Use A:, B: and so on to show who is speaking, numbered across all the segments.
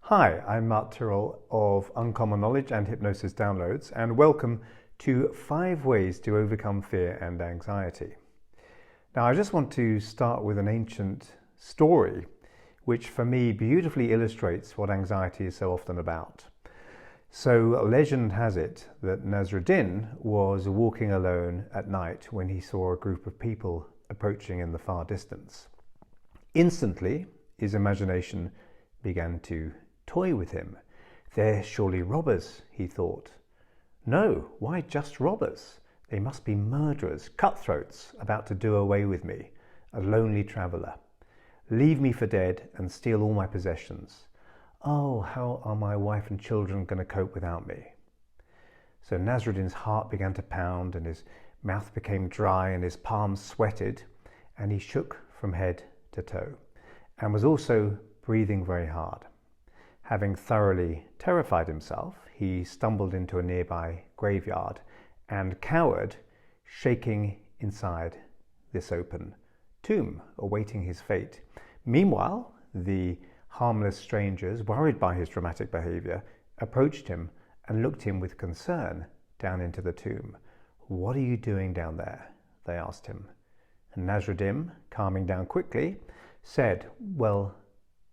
A: Hi, I'm Mark Tyrrell of Uncommon Knowledge and Hypnosis Downloads, and welcome to 5 ways to overcome fear and anxiety. Now, I just want to start with an ancient story, which for me beautifully illustrates what anxiety is so often about. So, legend has it that Nasruddin was walking alone at night when he saw a group of people approaching in the far distance. Instantly, his imagination began to toy with him. They're surely robbers, he thought. No, why just robbers? They must be murderers, cutthroats, about to do away with me, a lonely traveller. Leave me for dead and steal all my possessions. Oh, how are my wife and children going to cope without me? So Nasruddin's heart began to pound and his mouth became dry and his palms sweated, and he shook from head to toe and was also breathing very hard. Having thoroughly terrified himself, he stumbled into a nearby graveyard and cowered, shaking inside this open tomb, awaiting his fate. Meanwhile, the harmless strangers, worried by his dramatic behavior, approached him and looked him with concern down into the tomb. "What are you doing down there?" they asked him. And Nasruddin, calming down quickly, said, "Well,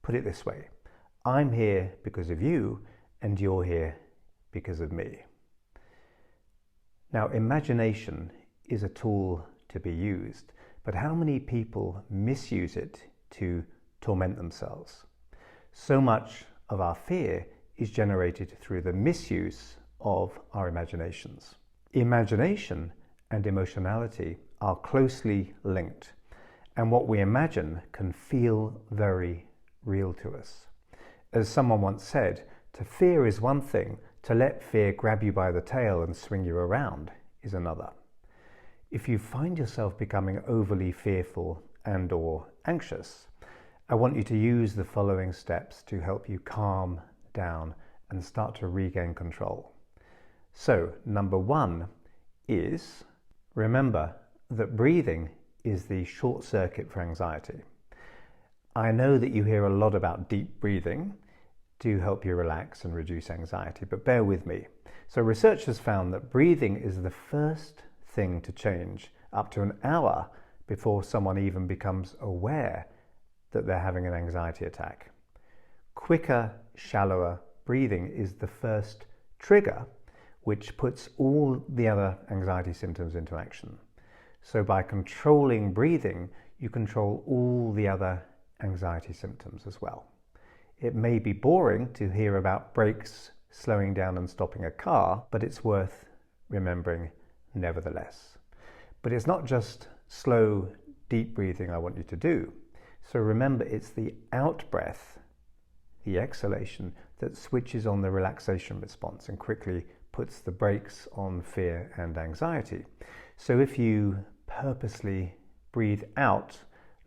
A: put it this way. I'm here because of you, and you're here because of me." Now, imagination is a tool to be used, but how many people misuse it to torment themselves? So much of our fear is generated through the misuse of our imaginations. Imagination and emotionality are closely linked, and what we imagine can feel very real to us. As someone once said, to fear is one thing, to let fear grab you by the tail and swing you around is another. If you find yourself becoming overly fearful and or anxious, I want you to use the following steps to help you calm down and start to regain control. So, number 1 is remember that breathing is the short circuit for anxiety. I know that you hear a lot about deep breathing to help you relax and reduce anxiety, but bear with me. So research has found that breathing is the first thing to change up to an hour before someone even becomes aware that they're having an anxiety attack. Quicker, shallower breathing is the first trigger which puts all the other anxiety symptoms into action. So by controlling breathing, you control all the other anxiety symptoms as well. It may be boring to hear about brakes slowing down and stopping a car, but it's worth remembering nevertheless. But it's not just slow, deep breathing I want you to do. So remember, it's the out breath, the exhalation, that switches on the relaxation response and quickly puts the brakes on fear and anxiety. So if you purposely breathe out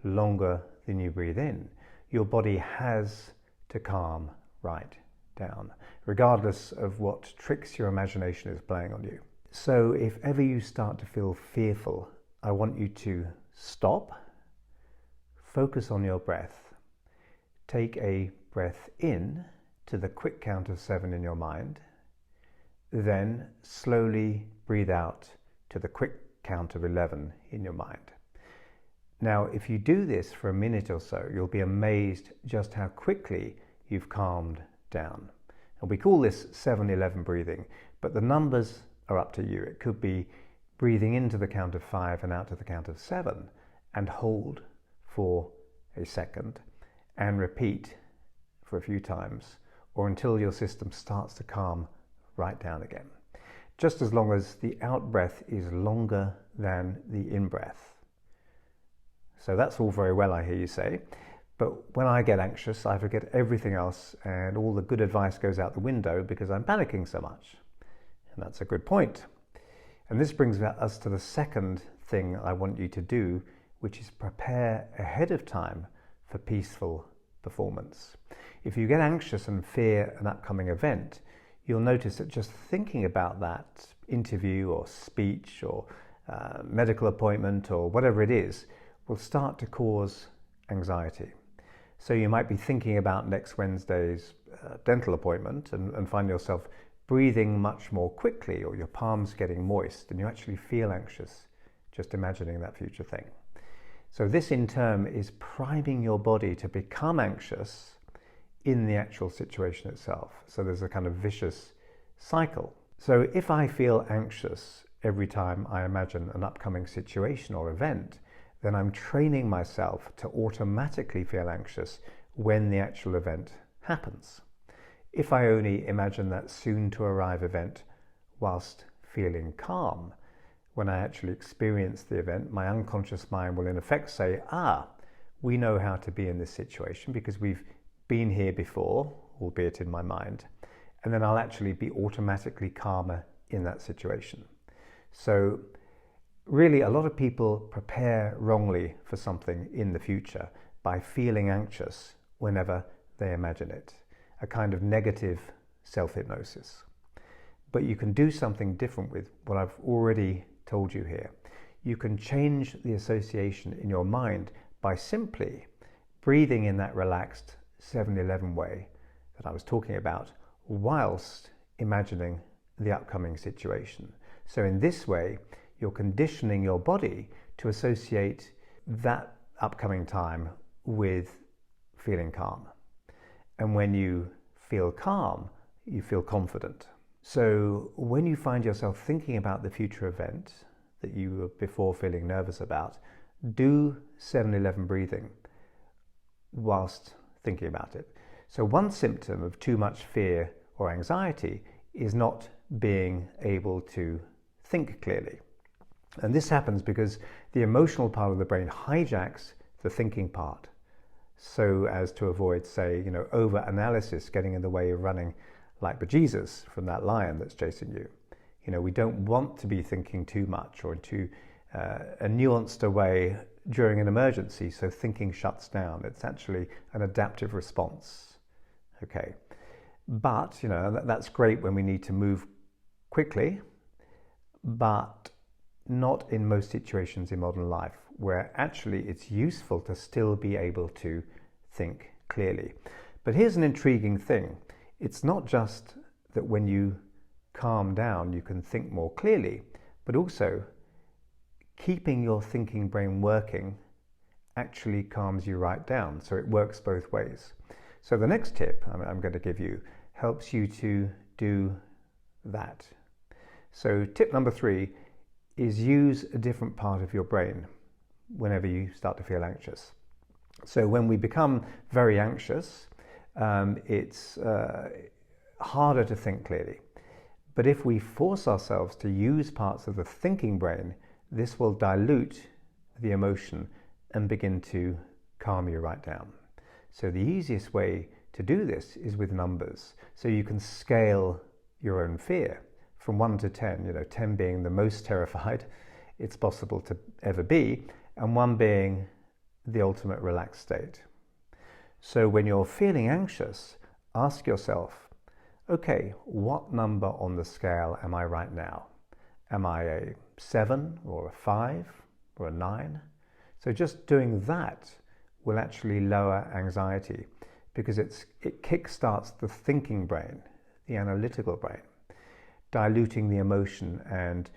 A: longer than you breathe in, your body has to calm right down, regardless of what tricks your imagination is playing on you. So if ever you start to feel fearful, I want you to stop, focus on your breath, take a breath in to the quick count of 7 in your mind, then slowly breathe out to the quick count of 11 in your mind. Now, if you do this for a minute or so, you'll be amazed just how quickly you've calmed down. And we call this 7-11 breathing, but the numbers are up to you. It could be breathing into the count of 5 and out to the count of 7 and hold for a second and repeat for a few times or until your system starts to calm right down again. Just as long as the out breath is longer than the in breath. So that's all very well, I hear you say, but when I get anxious, I forget everything else and all the good advice goes out the window because I'm panicking so much. And that's a good point. And this brings us to the second thing I want you to do, which is prepare ahead of time for peaceful performance. If you get anxious and fear an upcoming event, you'll notice that just thinking about that interview or speech or medical appointment or whatever it is will start to cause anxiety. So you might be thinking about next Wednesday's dental appointment and find yourself breathing much more quickly, or your palms getting moist, and you actually feel anxious just imagining that future thing. So this in turn is priming your body to become anxious in the actual situation itself. So there's a kind of vicious cycle. So if I feel anxious every time I imagine an upcoming situation or event, then I'm training myself to automatically feel anxious when the actual event happens. If I only imagine that soon-to-arrive event whilst feeling calm, when I actually experience the event, my unconscious mind will in effect say, we know how to be in this situation because we've been here before, albeit in my mind, and then I'll actually be automatically calmer in that situation. So really, a lot of people prepare wrongly for something in the future by feeling anxious whenever they imagine it, a kind of negative self-hypnosis. But you can do something different with what I've already told you here. You can change the association in your mind by simply breathing in that relaxed 7-11 way that I was talking about, whilst imagining the upcoming situation. So in this way, you're conditioning your body to associate that upcoming time with feeling calm. And when you feel calm, you feel confident. So when you find yourself thinking about the future event that you were before feeling nervous about, do 7-11 breathing whilst thinking about it. So one symptom of too much fear or anxiety is not being able to think clearly. And this happens because the emotional part of the brain hijacks the thinking part, so as to avoid, say, over-analysis getting in the way of running like bejesus from that lion that's chasing you. We don't want to be thinking too much or in too a nuanced a way during an emergency, so thinking shuts down. It's actually an adaptive response. Okay, but that's great when we need to move quickly, but not in most situations in modern life, where actually it's useful to still be able to think clearly. But here's an intriguing thing. It's not just that when you calm down you can think more clearly, but also keeping your thinking brain working actually calms you right down. So it works both ways. So the next tip I'm going to give you helps you to do that. So tip number 3 is use a different part of your brain whenever you start to feel anxious. So when we become very anxious, it's harder to think clearly. But if we force ourselves to use parts of the thinking brain, this will dilute the emotion and begin to calm you right down. So the easiest way to do this is with numbers. So you can scale your own fear from 1 to 10, 10 being the most terrified it's possible to ever be, and 1 being the ultimate relaxed state. So when you're feeling anxious, ask yourself, okay, what number on the scale am I right now? Am I a 7 or a 5 or a 9? So just doing that will actually lower anxiety, because it kickstarts the thinking brain, the analytical brain, diluting the emotion and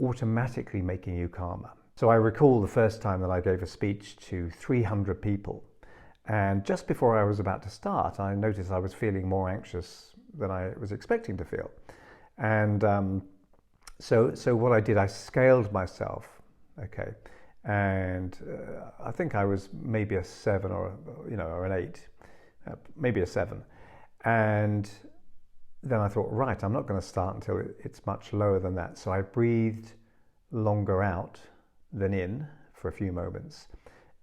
A: automatically making you calmer. So I recall the first time that I gave a speech to 300 people, and just before I was about to start, I noticed I was feeling more anxious than I was expecting to feel. And so what I did, I scaled myself, okay, and I think I was maybe a 7 or an 8, maybe a 7, and then I thought, right, I'm not going to start until it's much lower than that. So I breathed longer out than in for a few moments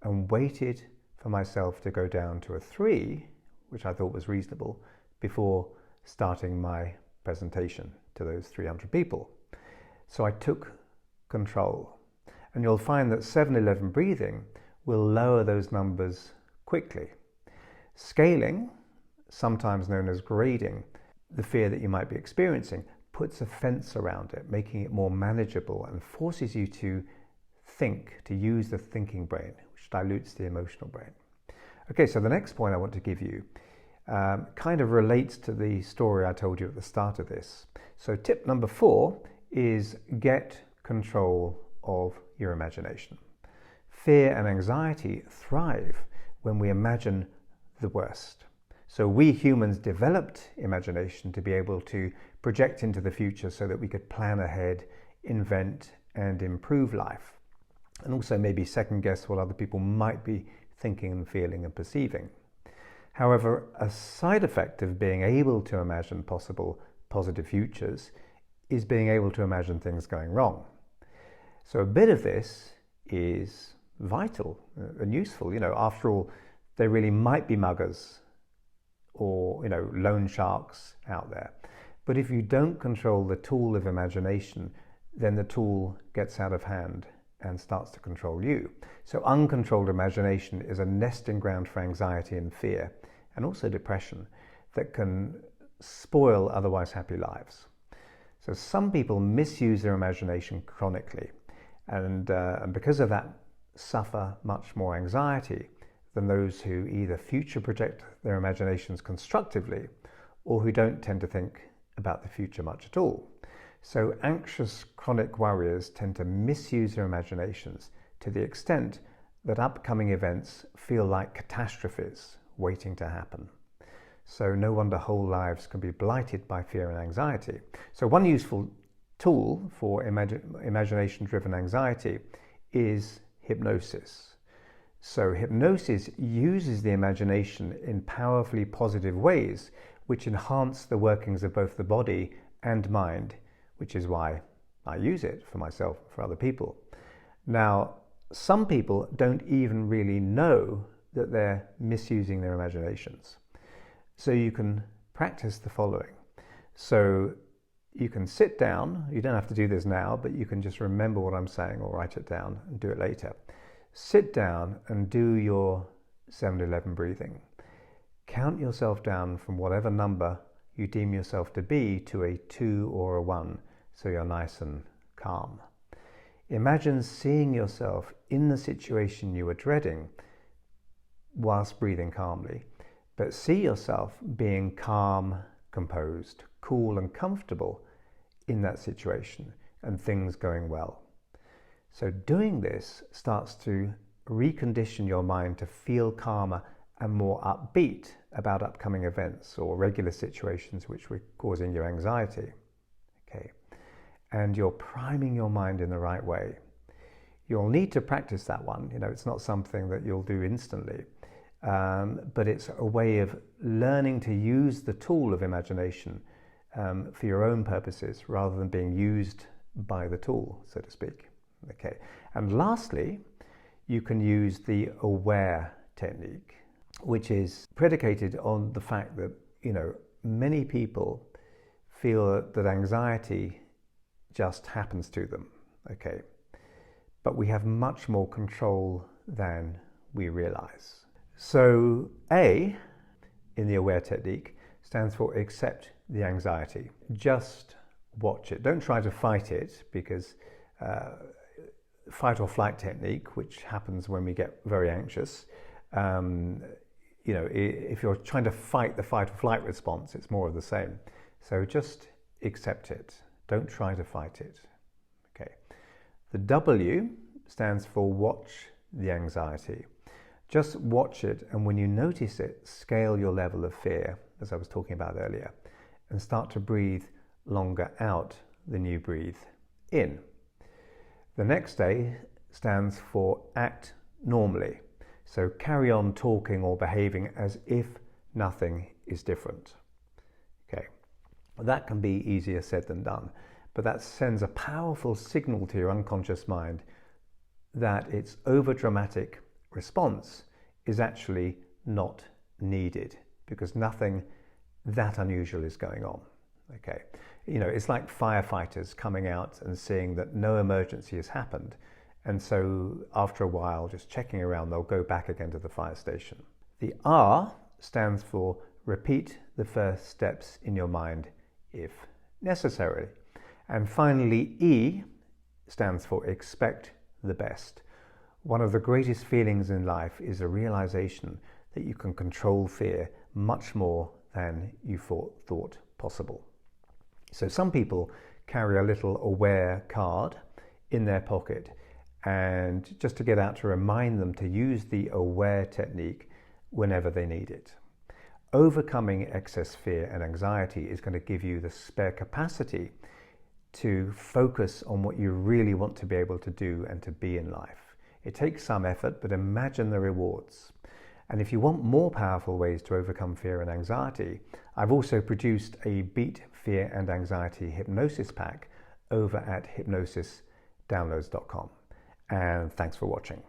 A: and waited for myself to go down to a 3, which I thought was reasonable, before starting my presentation to those 300 people. So I took control. And you'll find that 7-11 breathing will lower those numbers quickly. Scaling, sometimes known as grading, the fear that you might be experiencing, puts a fence around it, making it more manageable and forces you to think, to use the thinking brain, which dilutes the emotional brain. Okay, so the next point I want to give you kind of relates to the story I told you at the start of this. So tip number 4 is get control of your imagination. Fear and anxiety thrive when we imagine the worst. So we humans developed imagination to be able to project into the future so that we could plan ahead, invent and improve life, and also maybe second guess what other people might be thinking and feeling and perceiving. However, a side effect of being able to imagine possible positive futures is being able to imagine things going wrong. So a bit of this is vital and useful. After all, there really might be muggers or, loan sharks out there. But if you don't control the tool of imagination, then the tool gets out of hand and starts to control you. So uncontrolled imagination is a nesting ground for anxiety and fear, and also depression, that can spoil otherwise happy lives. So some people misuse their imagination chronically, and because of that suffer much more anxiety than those who either future project their imaginations constructively or who don't tend to think about the future much at all. So anxious chronic worriers tend to misuse their imaginations to the extent that upcoming events feel like catastrophes waiting to happen. So no wonder whole lives can be blighted by fear and anxiety. So one useful tool for imagination-driven anxiety is hypnosis. So hypnosis uses the imagination in powerfully positive ways which enhance the workings of both the body and mind, which is why I use it for myself and for other people. Now, some people don't even really know that they're misusing their imaginations. So you can practice the following. So you can sit down, you don't have to do this now, but you can just remember what I'm saying or write it down and do it later. Sit down and do your 7-11 breathing. Count yourself down from whatever number you deem yourself to be to a 2 or a 1, so you're nice and calm. Imagine seeing yourself in the situation you were dreading whilst breathing calmly, but see yourself being calm, composed, cool and comfortable in that situation and things going well. So doing this starts to recondition your mind to feel calmer and more upbeat about upcoming events or regular situations which were causing you anxiety. Okay. And you're priming your mind in the right way. You'll need to practice that one. It's not something that you'll do instantly, but it's a way of learning to use the tool of imagination for your own purposes rather than being used by the tool, so to speak. Okay. And lastly, you can use the aware technique, which is predicated on the fact that, many people feel that anxiety just happens to them. Okay. But we have much more control than we realize. So A in the aware technique stands for accept the anxiety. Just watch it. Don't try to fight it, because fight or flight technique, which happens when we get very anxious, if you're trying to fight the fight or flight response, it's more of the same. So just accept it. Don't try to fight it. Okay. The W stands for watch the anxiety. Just watch it, and when you notice it, scale your level of fear, as I was talking about earlier, and start to breathe longer out than you breathe in. The next A stands for act normally. So carry on talking or behaving as if nothing is different. Okay. That can be easier said than done, but that sends a powerful signal to your unconscious mind that its overdramatic response is actually not needed, because nothing that unusual is going on. Okay. It's like firefighters coming out and seeing that no emergency has happened, and so after a while, just checking around, they'll go back again to the fire station. The R stands for repeat the first steps in your mind if necessary. And finally, E stands for expect the best. One of the greatest feelings in life is a realization that you can control fear much more than you thought possible. So some people carry a little aware card in their pocket, and just to get out to remind them to use the aware technique whenever they need it. Overcoming excess fear and anxiety is going to give you the spare capacity to focus on what you really want to be able to do and to be in life. It takes some effort, but imagine the rewards. And if you want more powerful ways to overcome fear and anxiety, I've also produced a Beat Fear and Anxiety Hypnosis Pack over at hypnosisdownloads.com. And thanks for watching.